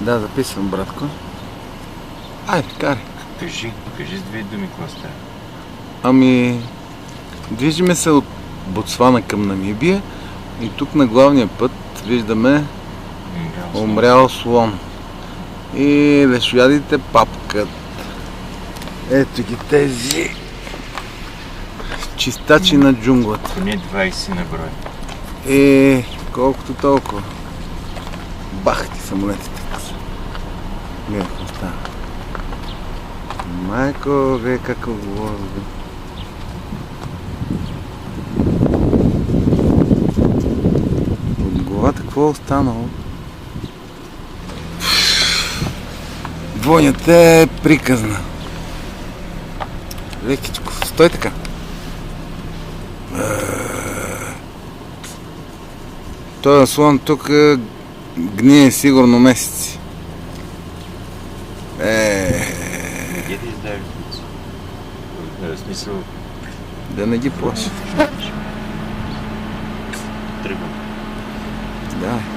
Да, записвам, братко. Айде, карай. Кажи с две думи, какво става. Ами, движиме се от Ботсвана към Намибия и тук на главния път виждаме умрял слон. И лешоядите папкат. Ето ги тези чистачи на джунглата. Поне 20 на брой. Колкото толкова. Бах ти самолетите. Гледай какво става. Майко, гледай какво говори. От главата какво е останало? Вонята е приказна. Лекичко, стой така. Този слон тук гние сигурно месеци. Где да издали? В смисъл... Да не ги плаши. Тръгвам. Да.